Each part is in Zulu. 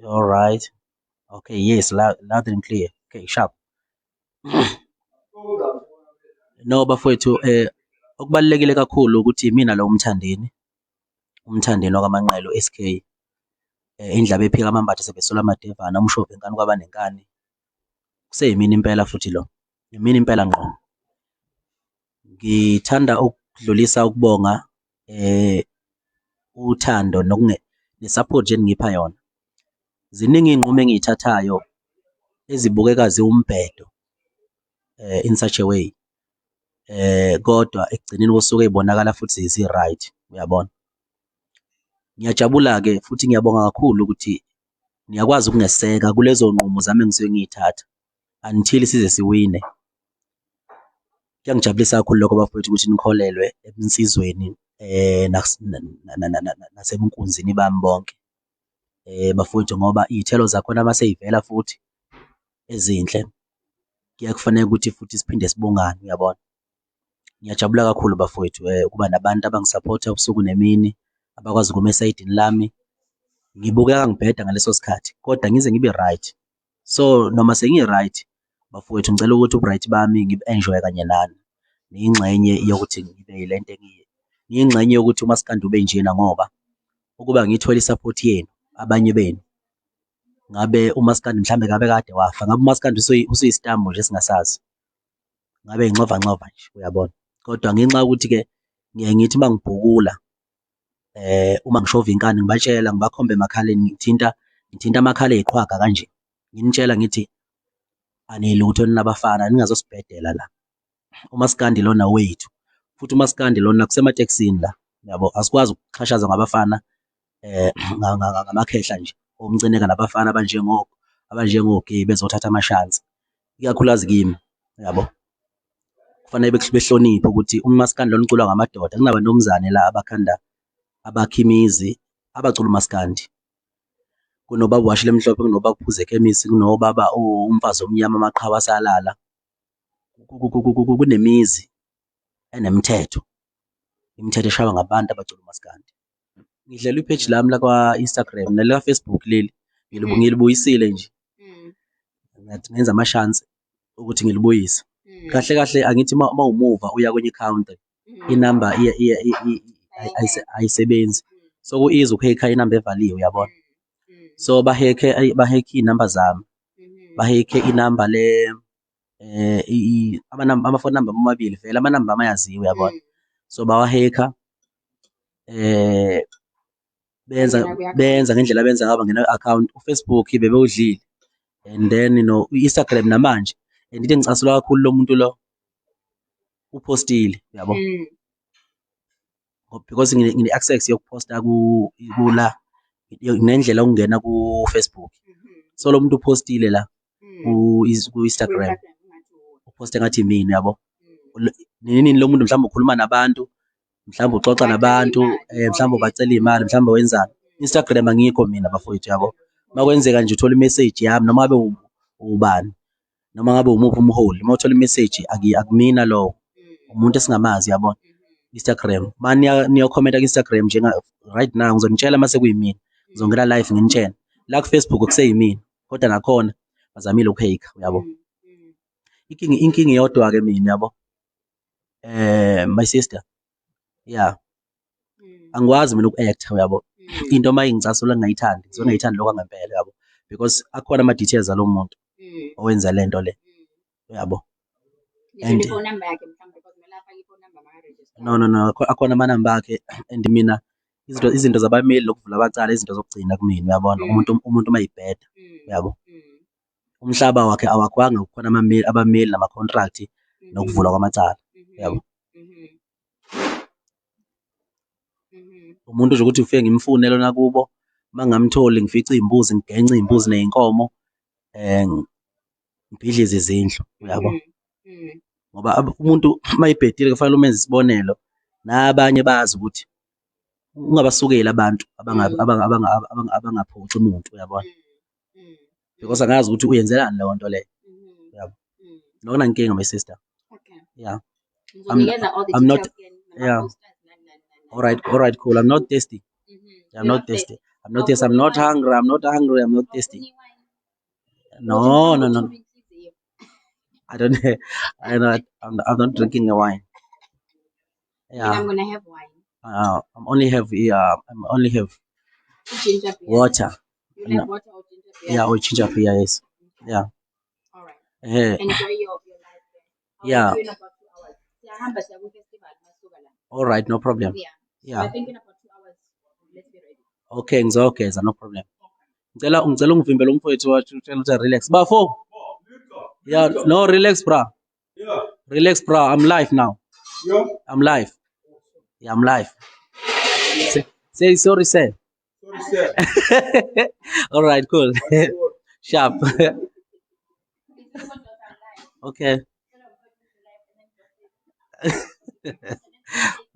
All right. Okay, yes, loud and clear. Okay, sharp. No, bafowethu, okubalulekile kakhulu ukuthi mina lo umthandeni wakaManqelo SK, indlaba ephika amambatha sebesola amadevana, umshophi inkani kwaba nenkani. Kuseyimini impela futhi lo. Yimini impela ngqo. Ngithanda ukudlulisa ukubonga uthando nesupport nje eningipha yona. Ziningi iy'nqumo engiy'thathayo ezibukeka ziwumbhedo in such a way. Kodwa ekugcineni kosuku ey'bonakala futhi zi-right, uyabona. Ngiyajabula-ke futhi ngiyabonga kakhulu ukuthi niyakwazi ukungeseka kulezo nqumo zami engisuke ngiy'thatha until size siwine. Kuyangijabulisa kakhulu lokho bafowethu ukuthi nikholelwe ebunsizweni nasebunkunzini bami bonke bafowethu, ngoba iy'thelo zakhona mase y'vela futhi ezinhle kuyaye kufanele ukuthi futhi siphinde sibongane, uyabona. Ngiyajabula kakhulu bafowethu ukuba nabantu abangisapotha ubusuku nemini, abakwazi ukuma esayidini lami. Ngibukeka ngibheda ngaleso sikhathi kodwa ngize ngibe right. So noma sengi-right bafowethu, ngicela ukuthi ubu-right bami ngibu-enjoye kanye nani, niyingxenye yokuthi ngibe yilento ngiyingxenye yokuthi umaskandi ube njena, ngoba ukuba ngiyithola i-support yenu abanye benu, ngabe umaskandi mhlambe ngabe kade wafa, ngabe umaskandi usuyisitambu nje singasazi, ngabe incova nje, uyabona. Kodwa ngenxa yokuthi-ke ngiye ngithi uma ngibhukula uma ngishova inkani ngibatshela, ngibakhomba emakhaleni, ngithinta amakhala ey'qhwaga kanje, nginitshela ngithi anilutho ninabafana, ningazosibhedela la. Umaskandi lona wethu, futhi umaskandi lona kusematekisini la, yabo. Asikwazi ukuxhashazwa ngabafana ngamakhehla nje, omcineka nabafana abanjengoGay bezothatha amashansi, ikakhulukazi kimi, yabo. Kufanele behloniphe ukuthi umaskandi lona uculwa ngamadoda, kunabantomzane la abakhimizi abacula umaskandi. Kunobaba washile emhlophe, kunobaba uphuze ekhemisi, kunobaba umfazi omnyama amaqhawe asalala. Kunemizi enemithetho, imithetho eshaywa ngabantu abacula umaskandi. Ngidlela ipage lami lakwa-Instagram nelaka-Facebook leli, ngilibuyisile nje. Ngathi ngenza amashansi ukuthi ngilibuyise. Kahle kahle angithi uma umuva uya kwenye i-account, inamba ayisebenzi. So ku-easy ukuhekha inamba evaliwe, uyabona. So bahekhe iy'namba zami, bahekhe inamba amafoni namba amabili vele, amanamba amayaziwe, uyabona. So bawahekha, benza ngendlela benza ngaba ngena-account. uFacebook bebewudlile, and then u-Instagram namanje, and into engicasulwa kakhulu lo muntu lo uphostile, yabo. Because ngine-access yokuphosta kula, nendlela ukungena ku-Facebook. So lo muntu uphostile la ku-Instagram, uphoste ngathi mina, yabo. Nini lo muntu mhlawumbe ukhuluma nabantu, mhlawumbe uxoxa nabantu, mhlawumbe ubacela imali, mhlawumbe wenzani. Instagram angikho mina bafowethu, yabo. Makwenzeka nje uthola i-message yami, noma ngabe ubani, noma ngabe umuphi umholi, uma uthola i-message akumina lowo, umuntu esingamazi, yabona. Instagram niyokhomenta ku-Instagram right now, ngizonitshela mase kuyimina, ngizongena live nginitshela. La ku-Facebook kuseyimina, kodwa nakhona bazamile ukuhekha, uyabo. Inkinga iyodwa-ke mina, yabo, my sister, yeah, angikwazi mina uku-acta, uyabo. Into uma ingicasula ngingayithandi, ngisuke ngingayithandi lokho ngempela, yabo, because akhona ama-details alo muntu owenza lento le, uyabo. And no, akhona amanamba akhe, and mina izinto zabameli lokuvula abacala, izinto zokugcina kumina, uyabona. Umuntu uma yibheda, uyabo. Umhlaba wakhe awakwanga, kukhona abameli nama-contract nokuvulwa kwamacala, yabo. Umuntu nje ukuthi ufike ngimfune lona kubo, uma ngamtholi ngifice iy'mbuzi, ngigence iy'mbuzi ney'nkomo, ngibhidlize izindlu, uyabo. Ngoba umuntu uma yibhedile kufanele umenze isibonelo, nabanye bazi ukuthi ungabasukeli abantu abangaphoxi umuntu, uyabona. Because angazi ukuthi uyenzelani leyo nto leyo, yabo. Nokunankinga, my sister. Yeah. I'm not, yeah. All right, cool. I'm not thirsty. I'm not thirsty. I'm not thirsty. I'm not hungry. I'm not hungry. I'm not thirsty. No. I don't. I'm not drinking a wine. Yeah. I'm gonna have wine. I'm only have ginger beer. Water. You like water or ginger beer? Yeah, or ginger beer. Yes. Yeah. All right. Enjoy your life there. Yeah. In about 2 hours. All right, no problem. Yeah. I think in about 2 hours, let's be ready. Okay, Ngeke, no problem. Ngicela ungivimbele umfowethu wathi utshela ukuthi relax. Bafo. Yeah, no, relax, bra. Yeah. Relax, bra. I'm live now. Yeah. I'm live. Yeah, I'm live. Say sorry, sir. Sorry, sir. All right, cool. Sharp. Okay.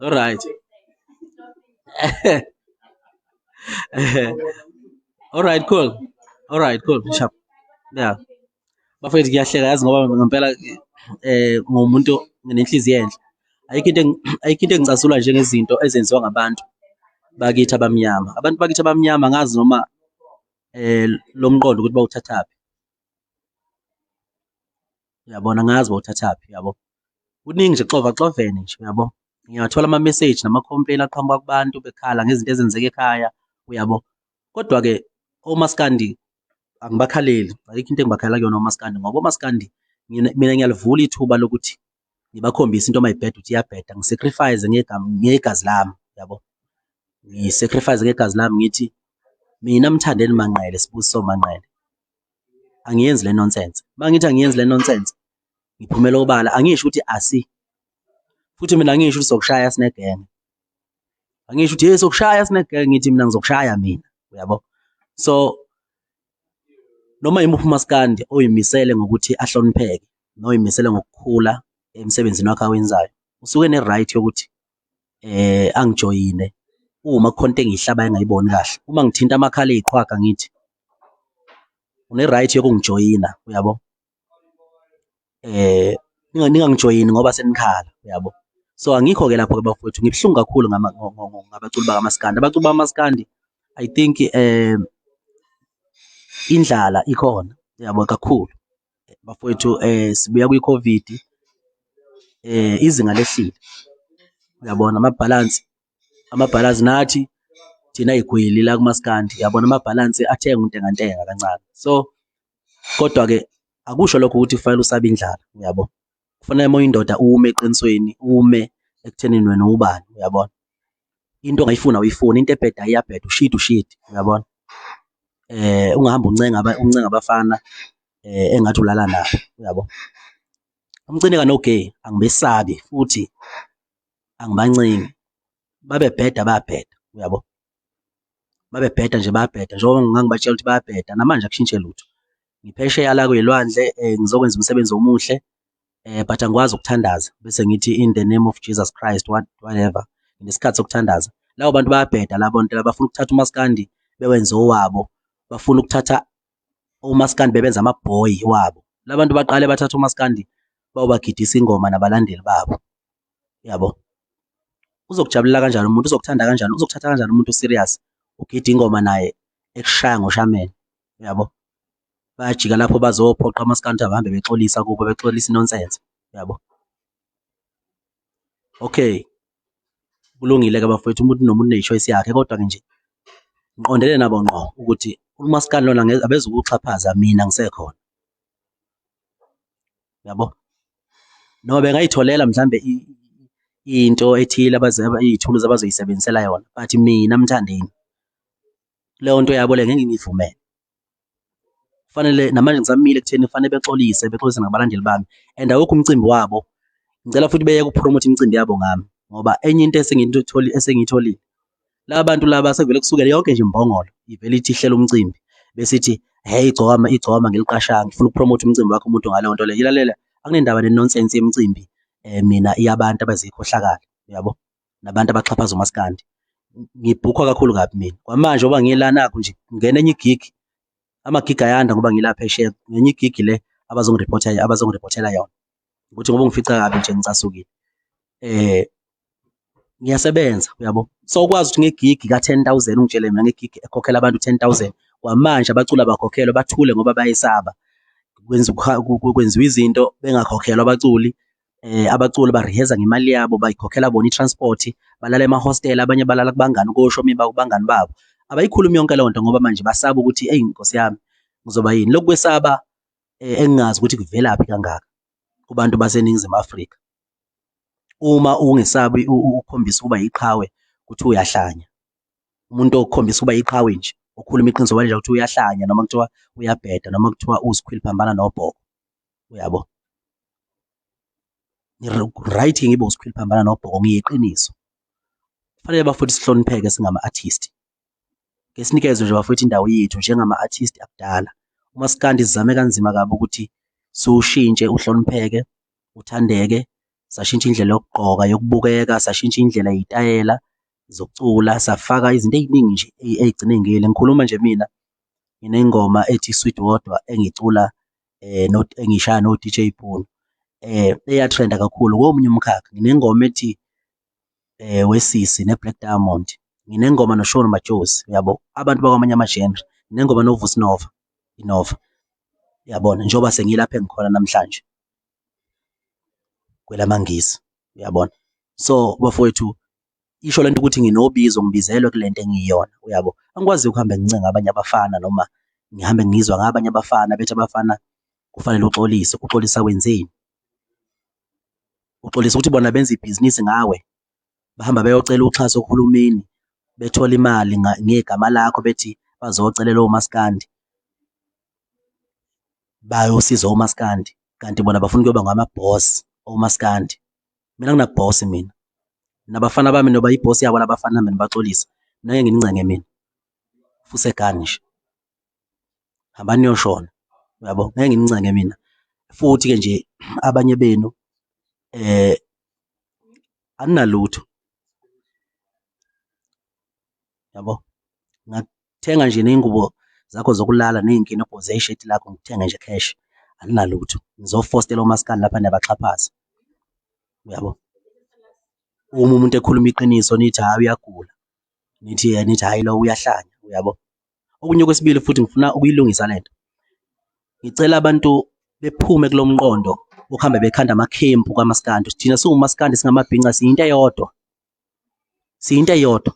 All right. All right, cool. All right, cool. Sharp. Yeah. Bafethu kuyahleka yazi ngoba ngempela ngumuntu nginenhliziyo enhle. Ayikho into engicasula njengezinto ezenziwa ngabantu bakithi abamnyama. Abantu bakithi abamnyama ngazi noma lo mqondo ukuthi bawuthathaphi. Uyabona ngazi bawuthathaphi, yabo. Kuningi nje xovene nje, uyabo. Ngiyathola ama-message nama-complain aqhamuka kubantu bekhala ngezinto ezenzeka ekhaya, uyabo. Kodwa-ke omaskandi angibakhaleli, ayikho into engibakhalela kuyona omaskandi ngoba omaskandi mina ngiyalivula ithuba lokuthi ngibakhombise into mayibheda ukuthi iyabheda, ngisacrifice ngegazi lami, yabo. Ngisacrifice ngegazi lami ngithi mina Mthandeni Manqele, Sibusiso Manqele, angiyenzi le nonsense. Mangithi angiyenzi le nonsense, ngiphumela obala, angisho ukuthi futhi mina angisho ukuthi sokushaya sinegenge. Angisho ukuthi sokushaya sinegenge, ngithi mina ngizokushaya mina, uyabo. So noma yimuphi umaskandi oyimisele ngokuthi ahlonipheke, noyimisele ngokukhula emsebenzini wakhe awenzayo, usuke ne-right yokuthi angijoyine uma kukhona into engiyihlaba engayiboni kahle. Uma ngithinta amakhala eyiqhwaga ngithi une-right yokungijoyina, uyabo. Ningangijoyini ngoba senikhala, uyabo. So angikho-ke lapho-ke bafowethu, ngibuhlungu kakhulu ngabaculi bakamaskandi. Abaculi bakamaskandi, I think indlala ikhona, yabo, kakhulu bafowethu. Sibuya kwi-COVID, izinga lehlile, uyabona. Amabhalansi nathi thina igwili la kumaskandi, yabona, amabhalansi athenga untengantenga kancane. So kodwa-ke akusho lokho ukuthi kufanele usabe indlala, uyabo. Kufanele uma uyindoda ume eqinisweni, ume ekuthenini wena ubani, uyabona. Into ongayifuna uyifuna, into ebheda iyabheda, ushidi, uyabona. Ungahamba uncenga abafana engathi ulala nabo, uyabo. Umcineka no-gay angibesabi futhi angibancengi, babebheda bayabheda, uyabo. Babebheda nje bayabheda, njengoba ngangibatshela ukuthi bayabheda, namanje akushintshe lutho. Ngiphesheya la kwey'lwandle, ngizokwenza umsebenzi omuhle, but angikwazi ukuthandaza bese ngithi in the name of Jesus Christ whatever, ngesikhathi sokuthandaza. Labo bantu bayabheda, labo nto bafuna ukuthatha umaskandi bewenze owabo, bafuna ukuthatha umaskandi bebenza amabhoyi wabo. La bantu baqale bathatha umaskandi bawubagidisa ingoma nabalandeli babo, yabo. Uzokujabulela kanjani umuntu, uzokuthanda kanjani, uzokuthatha kanjani umuntu serious ugida ingoma naye ekushaya ngoshameni, yabo. Bayajika lapho bazophoqa amaskandi abahambe bexolisa kubo, bexolisa inonsense, yabo. Okay, kulungile-ke bafowethu, umuntu nomuntu une-choice yakhe, kodwa-ke nje ngiqondene nabo ngqo ukuthi umaskandi lona abezukuxhaphaza mina ngisekhona, yabo. Noma bengayitholela mhlambe into ethile iy'thuluzi abazoyisebenzisela yona, but mina Mthandeni leyo nto yabo le ngeke ngiyivumele. Kufanele namanje ngisamile ekutheni kufanele bexolise nabalandeli bami, and awukho umcimbi wabo. Ngicela futhi beyeke ukupromotha imicimbi yabo ngami, ngoba enye into esengiyitholile, laba bantu laba sevele kusukela yonke nje imbongolo ivele ithi ihlela umcimbi bese ithi hey, Igcokama ngiliqashanga, ngifuna ukupromotha umcimbi wakho umuntu ngaleyo nto leyo. Ilalela, akunendaba nenonsense yemicimbi, mina iyabantu abazikhohlakala, yabo, nabantu abaxhaphaza umaskandi. Ngibhukhwa kakhulu kabi mina kwamanje ngoba ngilanakho nje, ngingena enye igigi, amagigi ayanda ngoba ngila phesheya, ngenye igigi le abazongiripothela yona ukuthi ngoba ungifica kabi nje ngicasukile. ngiyasebenza uyabo. So ukwazi ukuthi ngegigi ka-10,000 ungitshele mina ngegigi ekhokhela abantu 10,000 kwamanje abaculi abakhokhelwa bathule ngoba bayesaba. Kwenziwa izinto bengakhokhelwa abaculi. Abaculi bariheza ngemali yabo bayikhokhela bona i-transport, balala emahostela, abanye balala kubangani koshomi kubangani babo. Abayikhulumi yonke leyo nto ngoba manje basaba ukuthi eyi Nkosi yami ngizoba yini. Lokhu kwesaba engingazi ukuthi kuvelaphi kangaka kubantu baseNingizimu Afrika. Uma ungesabi ukukhombisa ukuba yiqhawe ukuthi uyahlanya. Umuntu okukhombisa ukuba yiqhawe nje, ukhuluma iqiniso manje ukuthi uyahlanya noma kuthiwa uyabheda noma kuthiwa usikhwiliphambana nobhoko. Uyabo? Right-ke ngibe usikhwiliphambana nobhoko ngiyiqiniso. Kufanele bafuthi sihlonipheke singama-artist. Ke sinikezwe nje bafowethu indawo yethu njengama-artist akudala. Umaskandi sizame kanzima kabi ukuthi siwushintshe uhlonipheke, uthandeke, sashintsha indlela yokugqoka, yokubukeka, sashintsha indlela yey'tayela zokucula, safaka izinto ey'ningi nje ey'gcine ngile. Ngikhuluma nje mina nginengoma ethi Sweet Wodwa engicula engishaya no-DJ Bono. Eyatrenda kakhulu komunye umkhakha. Nginengoma ethi Wesisi ne-Black Diamond. Nginengoma noShawn Majosi, uyabo? Abantu bakwamanye ama-genre. Nginengoma noVusi Nova, iNova. Uyabona? Njengoba sengilapha engikhona namhlanje kwelamangisi, uyabona? So bafowethu, isho lento ukuthi nginobizo ngibizelwe kule nto engiyiyona, uyabo? Angikwazi ukuhambe ngincenga abanye abafana noma ngihambe ngizwa ngabanye abafana bethi abafana kufanele uxolise. Uxolisa wenzeni? Uxolisa ukuthi bona benza ibhizinisi ngawe, bahamba beyocela uxhaso kuhulumeni, bethola imali ngegama lakho bethi bazocelela omaskandi, bayosiza omaskandi, kanti bona bafuna ukuyoba ngama-boss omaskandi. Mina ngina-boss mina. Nabafana bami noba i-boss yabo labafana nami nibaxolisa. Mina ngeke nginincenge mina. Fusegani nje. Hambani niyoshona. Uyabo? Ngeke nginincenge mina. Futhi-ke nje abanye benu aninalutho. Yabo? Ngakuthenga nje ney'ngubo zakho zokulala ney'nkinobho zesheti lakho ngikuthenge nje cash. Aninalutho. Ngizofostela omaskandi lapha niyabaxhaphaza. Uyabo? Uma umuntu ekhuluma iqiniso nithi hayi uyagula. Nithi hayi lo uyahlanya, uyabo? Okunye okwesibili futhi ngifuna ukuyilungisa lento. Ngicela abantu bephume kulo mqondo ukuhambe bekhanda amakhempu kamaskandi. Thina siwumaskandi singamabhinca siyinto eyodwa. Siyinto eyodwa.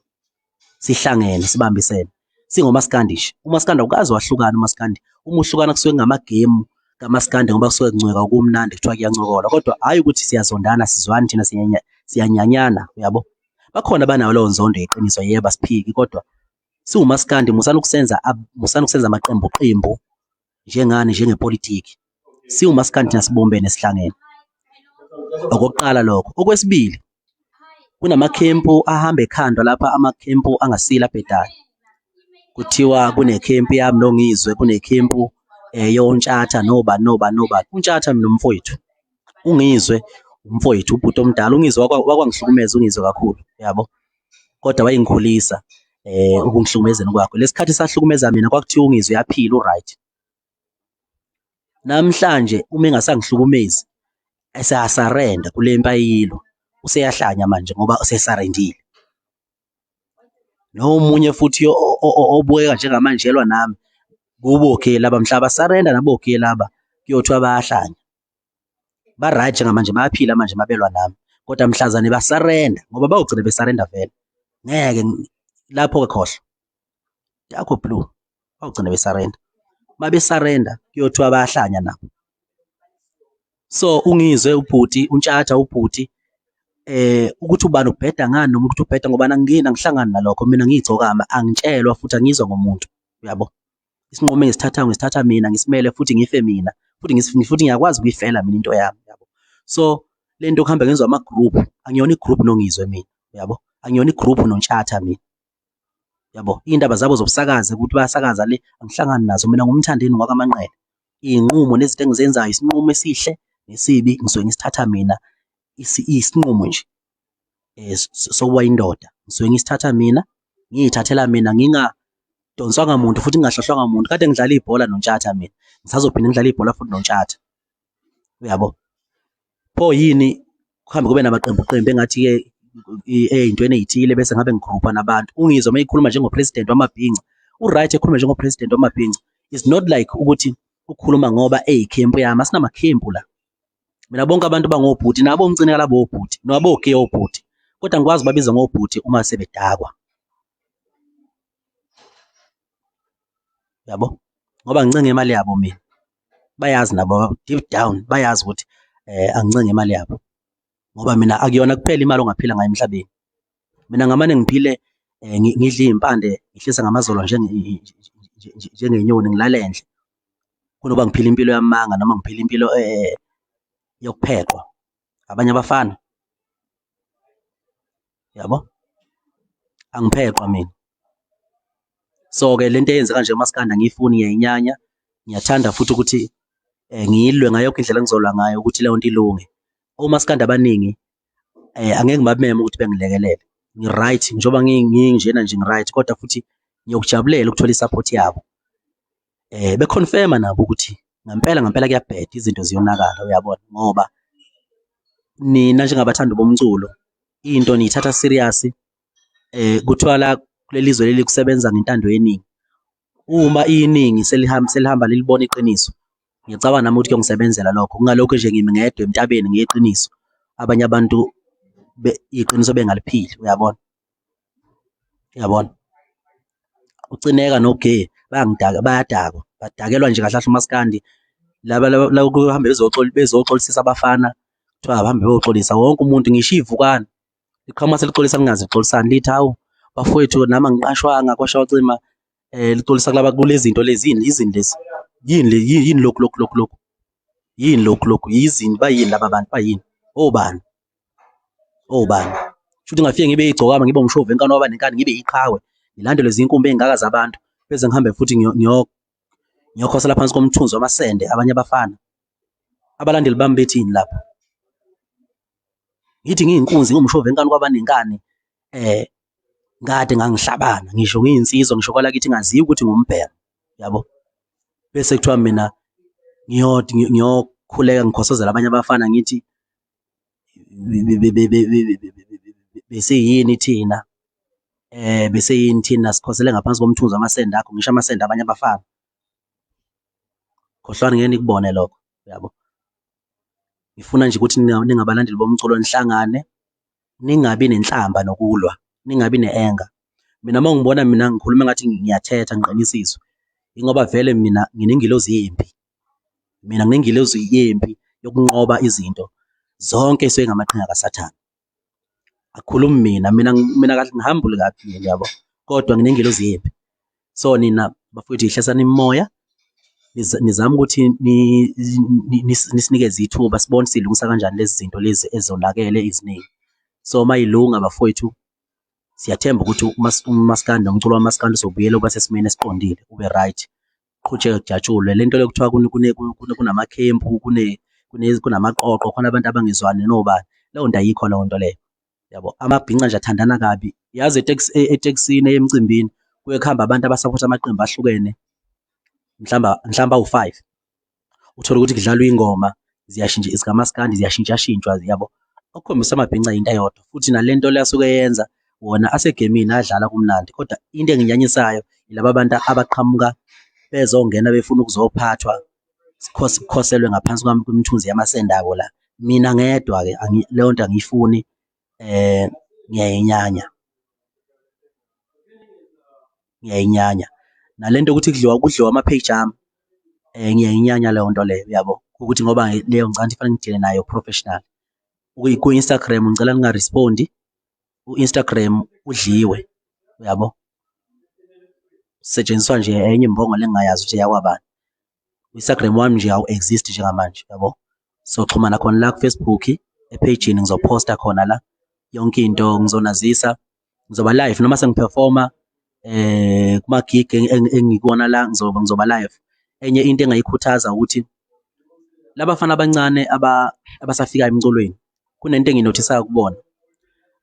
Sihlangene sibambisene. Singomaskandi nje. Umaskandi awukazi wahlukana umaskandi. Uma uhlukana kusuke kungamagemu kamaskandi ngoba kusuke kuncweka kumnandi kuthiwa kuyancokola. Kodwa hayi ukuthi siyazondana sizwani thina siyanyanyana, uyabo? Bakhona abanayo leyo nzondo yeqiniso, yebo asiphiki, kodwa siwumaskandi musana ukusenza amaqembu njengani njengepolitiki. Siwumaskandi thina sibumbene sihlangene. Okokuqala lokho. Okwesibili, kunamakhempu ahamba ekhandwa lapha, amakhempu angasila abhedayo. Kuthiwa kunekhempu yami nongizwe, kunekhempu yoNtshatha nobani. UNtshatha mina umfowethu. Ungizwe umfowethu, ubhuti omdala. Ungizwe wakwangihlukumeza ungizwe kakhulu, yabo? Kodwa wayengikhulisa ukungihlukumezeni kwakho. Lesikhathi sahlukumeza mina kwakuthiwa ungizwe uyaphila, u-right. Namhlanje uma engasangihlukumezi eseyasarenda kule mpi ayilwa, useyahlanya manje ngoba usesarendile. Nomunye futhi obukeka njengamanjelwa nami kubo okay laba mhla basarenda nabo okay laba kuyothiwa bayahlanya. Ba-right njengamanje bayaphila manje mabelwa nami, kodwa mhlazane basarenda ngoba bayogcina besarenda vele. Ngeke lapho-ke khohlwa yakho blue, bayogcina besarenda. Mabesarenda kuyothiwa bayahlanya nabo. So ungizwe ubhuti, uNtshatha ubhuti, ukuthi ubani ubheda ngani noma ukuthi ubheda ngoba angingeni angihlangani nalokho. Mina ngiyigcokama, angitshelwa futhi angizwa ngomuntu, uyabo? Isinqumo ngisithatha mina, ngisimele futhi ngife mina, futhi ngiyakwazi ukuyifela mina into yami, yabo? So lento kuhamba ngenzwa ama-group, angiyona i-group nongizwe mina, uyabo? Angiyona i-group noNtshatha mina, yabo? Iy'ndaba zabo zobusakazi ukuthi bayasakaza le angihlangani nazo. Mina ngumthandeni ngwakamanqele. Iy'nqumo nezinto engizenzayo, isinqumo esihle nesibi ngisuke ngisithatha mina. Isinqumo nje sokuba indoda ngisuke ngisithatha mina, ngiyithathela mina, ngingadonswanga muntu futhi ngingahlahlwanga muntu. Kade ngidlala ibhola noNtshatha mina, ngisazophinda ngidlala ibhola futhi noNtshatha, uyabo? Pho yini kuhambe kube namaqembu engathi-ke ey'ntweni ey'thile bese ngabe ngigrupha nabantu. Ungizwa uma ekhuluma njengopresident wamabhinca, u-right ekhuluma njengopresident wamabhinca. It's not like ukuthi ukhuluma ngoba eyikhempu yami, asinamakhempu la. Mina bonke abantu bangobhuti, nabo Mcineka labo obhuti, nabo-gay obhuti, kodwa ngikwazi babiza ngobhuti uma sebedakwa. Yabo, ngoba ngincenge imali yabo mina, bayazi nabo deep down, bayazi ukuthi angincenge imali yabo, ngoba mina akuyona kuphela imali ongaphila ngayo emhlabeni. Mina ngamane ngiphile ngidla iy'mpande, ngihlisa ngamazolo njengenyoni, ngilale endle, kunoba ngiphila impilo yamanga noma ngiphila impilo yokupheqwa abanye abafana. Yabo, angipheqwa mina. So-ke lento eyenzeka nje umaskandi angiyifuni, ngiyayinyanya, ngiyathanda futhi ukuthi ngiyilwe ngayo yonke indlela engizolwa ngayo ukuthi leyo nto ilunge. Omaskandi abaningi angeke ngibameme ukuthi bengilekelele. Ngi-right njengoba nginjena nje ngi-right, kodwa futhi ngiyokujabulela ukuthola i-support yabo. Beconfirma nabo ukuthi ngempela kuyabheda, izinto ziyonakala, uyabona, ngoba nina njengabathandi bomculo into niyithatha serious. Kuthiwa la kuleli zwe leli kusebenza ngentando yeningi. Uma iningi selihamba lilibona iqiniso, ngiyacabanga nami ukuthi kuyongisebenzela lokho, kungalokho nje ngimi ngedwa emtabeni ngeqiniso, abanye abantu iqiniso bengaliphili, uyabona. Ucineka no-gay bayadakwa, badakelwa nje kahle kahle umaskandi. Laba kuhambe bezoxolisisa abafana, kuthiwa abahambe beyoxolisa wonke umuntu, ngisho iy'vukana liqhamuka selixolisa lingazi lixolisani, lithi hawu bafowethu nami angiqashwanga kwashawacima, lixolisa kule zinto lezi, yini lezi, yini lokhu, yizini, bayini laba bantu, bayini, obani. Shuthi ngafike ngibe Igcokama, ngibe umshovu wenkani waba nenkani, ngibe iqhawe, ngilandele izinkumbi ey'ngaka zabantu, bese ngihambe futhi ngiyokhosela phansi komthunzi wamasende abanye abafana. Abalandeli bami bethini lapho? Ngithi ngiyinkunzi, ngumshovu wenkani kwaba nenkani, kade ngangihlabana, ngisho ngiyinsizwa, ngisho kwalakithi ngaziwa ukuthi ngumbhemu, yabo. Bese kuthiwa mina ngiyokhuleka ngikhosozela abanye abafana, ngithi besiyini thina, sikhosele ngaphansi komthunzi wamasende akho, ngisho amasende abanye abafana. Khohlwane ngeke nikubone lokho, yabo. Ngifuna nje ukuthi ningabalandeli bomculo nihlangane, ningabi nenhlamba nokulwa, ningabi ne-anger. Mina uma ungibona mina ngikhuluma ngathi ngiyathetha, ngiqinisiswe, ingoba vele mina nginengilozi yempi. Mina nginengilozi yempi yokunqoba izinto zonke esuke ngamaqhinga kaSathane. Akukhulumi mina kahle ngihambule kabi, yabo, kodwa nginengilozi yempi. So nina bafowethu yihlisani imimoya, nizame ukuthi nisinikeze ithuba sibone silungisa kanjani lezi zinto lezi ezonakele eziningi. So mayilunga bafowethu, siyathemba ukuthi umaskandi nomculo wamaskandi uzobuyela uba sesimeni esiqondile, ube right, qhutsheke kujatshulwe. Lento le kuthiwa kunamakhempu, kunamaqoqo, khona abantu abangezwani nobani, leyo nto ayikho leyo nto leyo, yabo. Amabhinca nje athandana kabi, yazi etekisini emcimbini kuye kuhamba abantu abasapotha amaqembu ahlukene, mhlawumbe awu-5, uthole ukuthi kudlalwa ingoma ziyashintsha, zikamaskandi ziyashintshashintshwa, yabo, okukhombisa amabhinca yinto eyodwa. Futhi nalento le asuke yenza wona asegemini adlala kumnandi, kodwa into enginyanyisayo yilaba abantu abaqhamuka bezongena befuna ukuzophathwa, sikhoselwe ngaphansi kwemithunzi yamasende abo la. Mina ngedwa-ke leyo nto angiyifuni, ngiyayinyanya. Nalento ukuthi kudliwa ama-page ami, ngiyayinyanya leyo nto leyo, yabo, ukuthi ngoba leyo ngicabanga kufanele ngidile nayo professional. Ku-Instagram ngicela ningarespondi, u-Instagram udliwe, yabo. Setshenziswa nje enye imbongo lengingayazi ukuthi yakwabani. U-Instagram wami nje awu-exist njengamanje, yabo. Soxhumana khona la ku-Facebook, ephejini ngizophosta khona la yonke into, ngizonazisa, ngizoba live noma sengiperforma kuma-gig engikuwona la, ngizoba live. Enye into engayikhuthaza ukuthi labafana abancane abasafikayo emculweni, kunento engiyinothisayo kubona,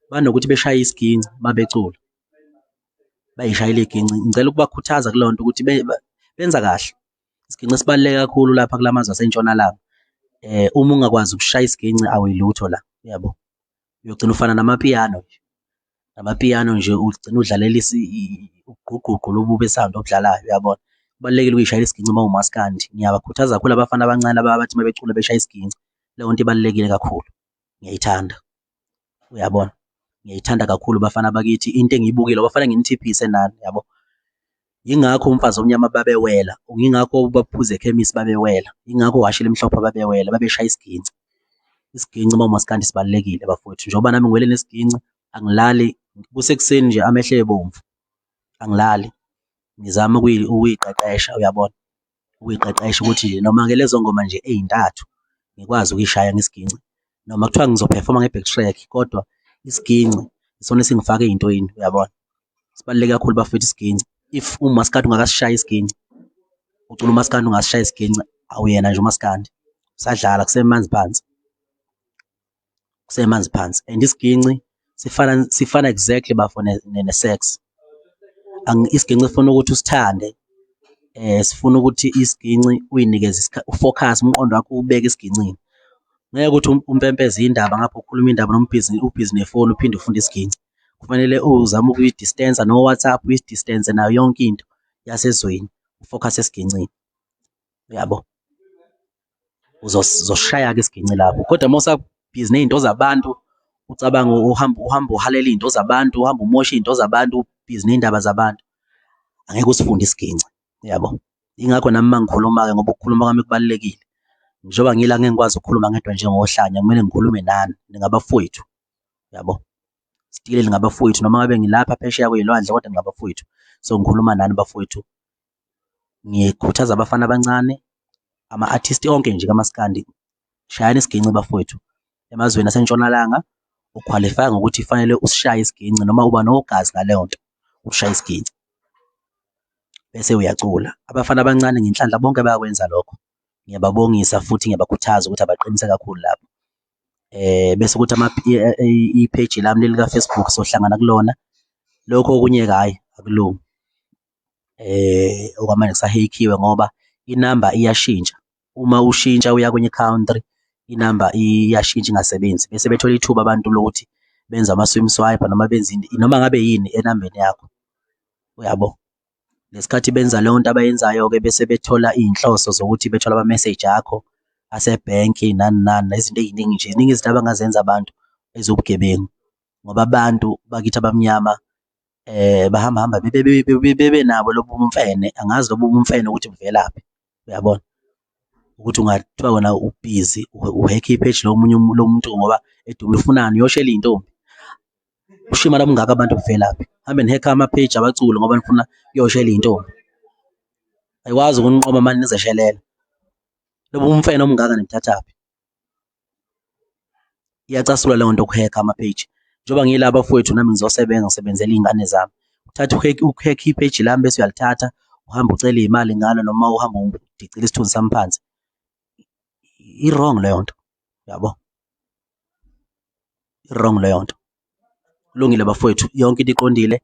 banokuthi beshaye isiginci mabecula, bayishayile iginci. Ngicela ukubakhuthaza kuleyo nto ukuthi benza kahle. Isiginci sibaluleke kakhulu lapha kulamazwe asentshonalanga. Uma ungakwazi ukushaya isiginci awuyilutho la, yabo. uyogcina ufana namapiyano nje. Namapiyano nje ugcina udlalela ugqugqugqu lobu besawundi obudlalayo, uyabona. Kubalulekile ukuyishayela isiginci uma umaskandi. Ngiyabakhuthaza kakhulu abafana abancane abathi uma becula beshaya isiginci. Leyo nto ibalulekile kakhulu, ngiyayithanda, uyabona. Ngiyayithanda kakhulu bafana bakithi, into engiyibukile abafana nginithiphise nani, yabo. Yingakho umfazi omnyama babewela, yingakho baphuze ekhemisi babewela, yingakho washila emhlophe babewela, babeshaya isiginci. Isiginci uma umaskandi sibalulekile bafowethu. Njengoba nami ngiwele nesiginci, angilali kusekuseni nje amehlo ebomvu, angilali. Ngizama ukuyiqeqesha, uyabona, ukuyiqeqesha ukuthi nje noma-ke lezo ngoma nje ey'ntathu ngikwazi ukuyishaya ngesiginci, noma kuthiwa ngizophefoma nge-backtrack, kodwa isiginci isona esingifaka ey'ntweni, uyabona. Sibaluleke kakhulu bafowethu isiginci. If umaskandi ungakasishayi isiginci, ucula umaskandi ungasishayi isiginci, awuyena nje umaskandi, usadlala kusemanzi phansi, kusemanzi phansi. And isiginci sifana exactly bafo ne-sex. Isiginci sifuna ukuthi usithande, sifuna ukuthi isiginci uyinikeze ufocus umqondo wakho ubeke esigincini. Ngeke ukuthi umpempeze indaba ngapha ukhuluma indaba noma ubhizi nefoni uphinde ufunde isiginci. Kufanele uzame ukuyi-distance no-WhatsApp, uyi-distance nayo yonke into yasezweni, ufocus esigincini, uyabo. Uzosishaya-ke isiginci lapho, kodwa uma usabhizi ney'nto zabantu, ucabanga uhamba uhalela iy'nto zabantu, uhamba umosha iy'nto zabantu, ubhizi ney'ndaba zabantu, angeke usifunde isiginci, yabo. Yingakho nami uma ngikhuluma-ke, ngoba ukukhuluma kwami kubalulekile. Njengoba ngila ngeke ngikwazi ukukhuluma ngedwa njengohlanya, kumele ngikhulume nani, ningabafowethu, yabo. Stile ningabafowethu, noma ngabe ngilapha phesheya kwey'lwandle, kodwa ningabafowethu. So ngikhuluma nani bafowethu. Ngikhuthaza abafana abancane, ama-artist onke nje kamaskandi, shayani isiginci bafowethu. Emazweni asentshonalanga ukhwalifaya ngokuthi fanele usishaye isiginci, noma uba nogazi ngaleyo nto, ushaye isiginci bese uyacula. Abafana abancane ngenhlanhla bonke bayakwenza lokho. Ngiyababongisa futhi ngiyabakhuthaza ukuthi abaqinise kakhulu lapho. Bese ukuthi i-page lami lika-Facebook sohlangana kulona. Lokho okunye-ke hhayi akulungi. Okwamanje kusahekhiwe ngoba inamba iyashintsha. Uma ushintsha uya kwenye country, inamba iyashintsha ingasebenzi. Bese bethola ithuba abantu lokuthi benze ama-swim swipe noma benze noma ngabe yini enambeni yakho, uyabo. Lesikhathi benza leyo nto abayenzayo-ke bese bethola iy'nhloso zokuthi bethola ama-message akho asebhenki nani nani, nezinto ey'ningi nje, ziningi izinto abangazenza abantu ezobugebengu, ngoba abantu bakithi abamnyama bahamba bebe nabo lobu bumfene. Angazi lobu bumfene ukuthi buvelaphi, uyabona, ukuthi ungathiwa wena ubhizi uhekhe ipheji lomuntu ngoba edumile ufunani, uyoshela iy'ntombi. Ushimala bungaka abantu buvelaphi? Hambe nihekhe ama-page abaculi ngoba nifuna uyoshela iy'ntombi. Ayikwazi ukuniqoma manje nizeshelela. Lobu bumfene obungaka nibuthathaphi? Iyacasula leyo nto ukuhekha ama-page. Njengoba ngiyila bafowethu nami ngizosebenza ngisebenzela iy'ngane zami. Uthatha ukuhekha ipheji lami bese uyalithatha uhambe ucela iy'mali ngalo, noma uhambe udicile isithunzi sami phansi. I-wrong leyo nto, yabo. I-wrong leyo nto. Kulungile bafowethu, yonke into iqondile.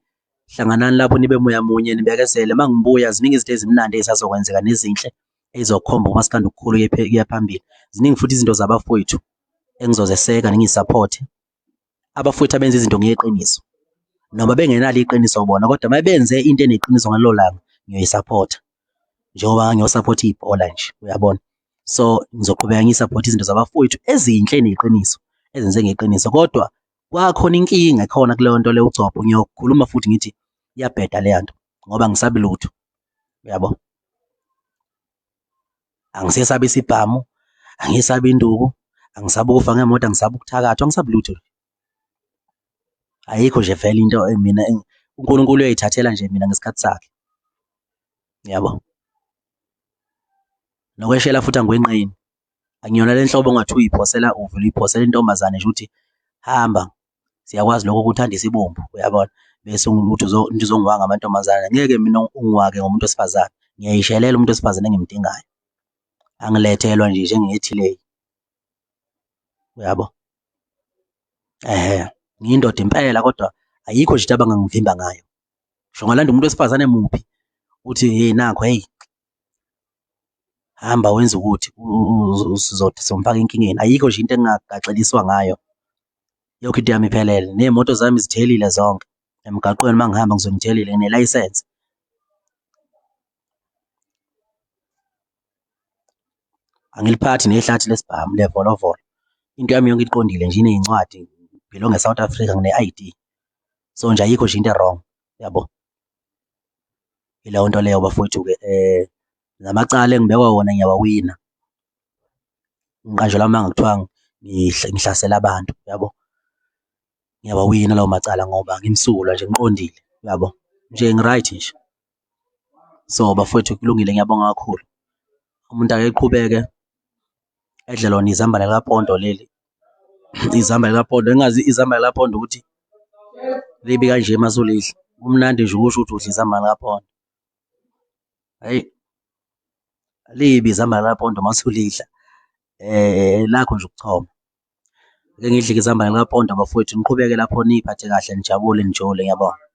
Hlanganani lapho nibe moya munye, nibekezele. Uma ngibuya ziningi izinto ezimnandi ezisazokwenzeka nezinhle ezizokhomba umaskandi ukukhulu kuya phambili. Ziningi futhi izinto zabafowethu engizozeseka ningiy'sapothe. Abafowethu abenza izinto ngeqiniso, noma bengenalo iqiniso bona, kodwa uma benze into eneqiniso ngalelo langa ngiyoyisapotha, njengoba ngiyosapotha ibhola nje, uyabona. So ngizoqhubeka ngiyisapothe izinto zabafowethu ezinhle neqiniso, ezenze ngeqiniso, kodwa kwakhona inkinga ekhona kuleyo nto leyo uCopho. Ngiyokhuluma futhi ngithi iyabheda leya nto ngoba angisabi lutho, uyabo. Angisesabi isibhamu, angisabi induku, angisabi ukufa ngemoto, angisabi ukuthakathwa, angisabi lutho. Ayikho nje vele into mina uNkulunkulu uyayithathela nje mina ngesikhathi sakhe, yabo. Nokweshela futhi angikwenqeni. Angiyona le nhlobo ongathi uyiphosela uvele uyiphosela intombazane nje ukuthi hamba, siyakwazi lokho ukuthandisa ibombu, uyabona. Bese uthi uzongiwaka amantombazane. Ngeke mina ungiwake ngomuntu wesifazane. Ngiyayishelela umuntu wesifazane engimdingayo. Angilethelwa nje njengeyethileyi, uyabo. Ngiyindoda impela kodwa ayikho nje into abangangivimba ngayo. Ngisho ngalanda umuntu wesifazane muphi uthi hey nakho hey hamba wenza ukuthi sizothi somfaka enkingeni. Ayikho nje into engingagaxeliswa ngayo. yonke into yami iphelele, ney'moto zami zithelile zonke emgaqweni, uma ngihamba ngizobe ngithelile, nginelayisensi. Angiliphathi nehlathi lesibhamu levolovolo. Into yami yonke iqondile nje, iney'ncwadi, ngibhilonge e-South Africa, ngine-ID. So nje ayikho nje into e-wrong, yabo. Yileyo nto leyo bafowethu-ke. Namacala engibekwa wona ngiyawawina. Ngiqanjelwa uma kuthiwa ngihlasela abantu, yabo. Ngiyawawina lawo macala ngoba ngimsulwa nje, ngiqondile, yabo. Nje ngi-right nje. So bafowethu kulungile, ngiyabonga kakhulu. Umuntu ake eqhubeke edle lona izambane likapondo leli. Izambane likapondo, engazi izambane likapondo ukuthi libi kanje masulidla. Kumnandi nje ukusho ukuthi udla izambane likapondo. Hhayi, libi izambane likapondo masulidla. Lakho nje ukuchoma. Ake ngidle izambane likapondo bafowethu, niqhubeke lapho, niy'phathe kahle, nijabule, nijule, ngiyabonga.